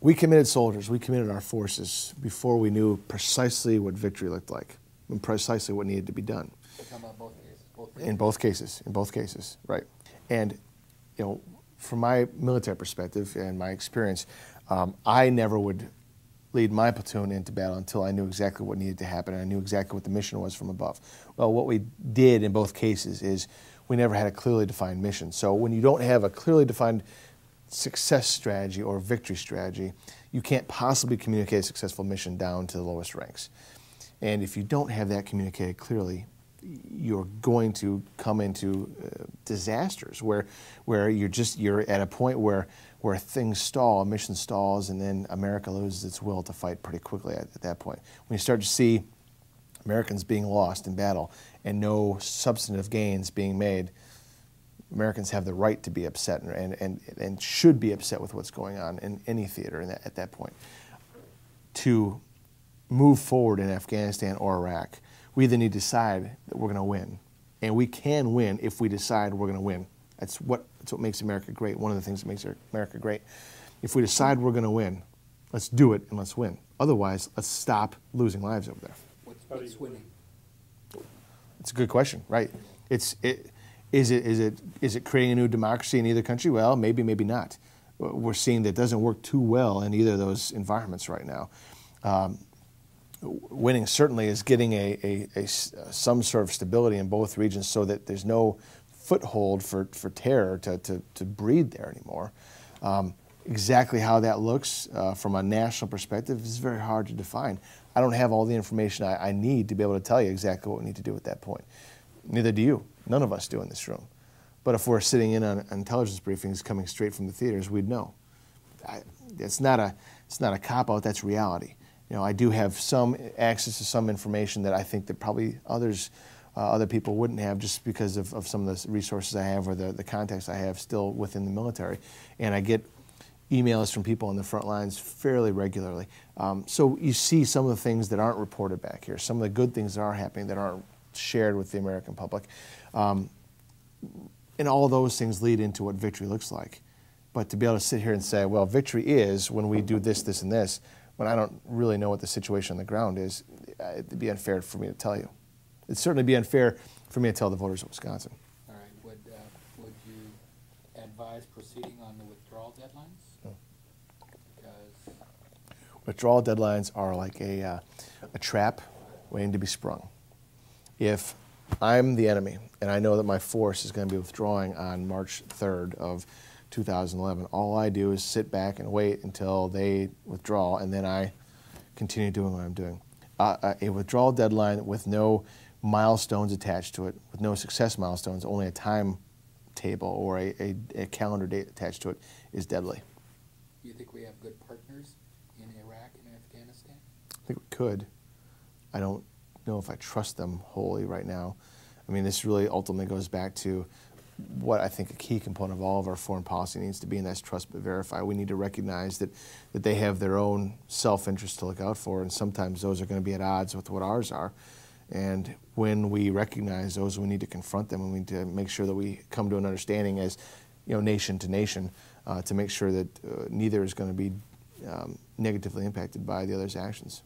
We committed soldiers, we committed our forces before we knew precisely what victory looked like and precisely what needed to be done. You're talking about both cases? In both cases, right. And, you know, from my military perspective and my experience, I never would lead my platoon into battle until I knew exactly what needed to happen and I knew exactly what the mission was from above. Well, what we did in both cases is we never had a clearly defined mission. So when you don't have a clearly defined success strategy or victory strategy, you can't possibly communicate a successful mission down to the lowest ranks. And if you don't have that communicated clearly, you're going to come into disasters where you're at a point where things stall, a mission stalls, and then America loses its will to fight pretty quickly at that point. When you start to see Americans being lost in battle and no substantive gains being made, Americans have the right to be upset and should be upset with what's going on in any theater at that point. To move forward in Afghanistan or Iraq, we either need to decide that we're going to win, and we can win if we decide we're going to win. That's what makes America great. One of the things that makes America great. If we decide we're going to win, let's do it and let's win. Otherwise, let's stop losing lives over there. What's winning? It's a good question, right? Is it creating a new democracy in either country? Well, maybe, maybe not. We're seeing that it doesn't work too well in either of those environments right now. Winning certainly is getting some sort of stability in both regions so that there's no foothold for terror to breed there anymore. Exactly how that looks from a national perspective is very hard to define. I don't have all the information I need to be able to tell you exactly what we need to do at that point. Neither do you. None of us do in this room. But if we're sitting in on intelligence briefings coming straight from the theaters, we'd know. It's not a cop-out, that's reality. You know, I do have some access to some information that I think that probably other people wouldn't have just because of some of the resources I have or the contacts I have still within the military. And I get emails from people on the front lines fairly regularly. So you see some of the things that aren't reported back here, some of the good things that are happening that aren't shared with the American public. And all those things lead into what victory looks like. But to be able to sit here and say, well, victory is when we do this, this, and this, when I don't really know what the situation on the ground is, it'd be unfair for me to tell you. It'd certainly be unfair for me to tell the voters of Wisconsin. All right. Would you advise proceeding on the withdrawal deadlines? No. Because withdrawal deadlines are like a trap waiting to be sprung. If I'm the enemy and I know that my force is going to be withdrawing on March 3rd of 2011, all I do is sit back and wait until they withdraw, and then I continue doing what I'm doing. A withdrawal deadline with no milestones attached to it, with no success milestones, only a timetable or a calendar date attached to it, is deadly. Do you think we have good partners in Iraq and Afghanistan? I think we could. I don't know if I trust them wholly right now. I mean, this really ultimately goes back to what I think a key component of all of our foreign policy needs to be, and that's trust but verify. We need to recognize that they have their own self-interest to look out for, and sometimes those are going to be at odds with what ours are. And when we recognize those, we need to confront them, and we need to make sure that we come to an understanding as, you know, nation to nation, to make sure that neither is going to be negatively impacted by the other's actions.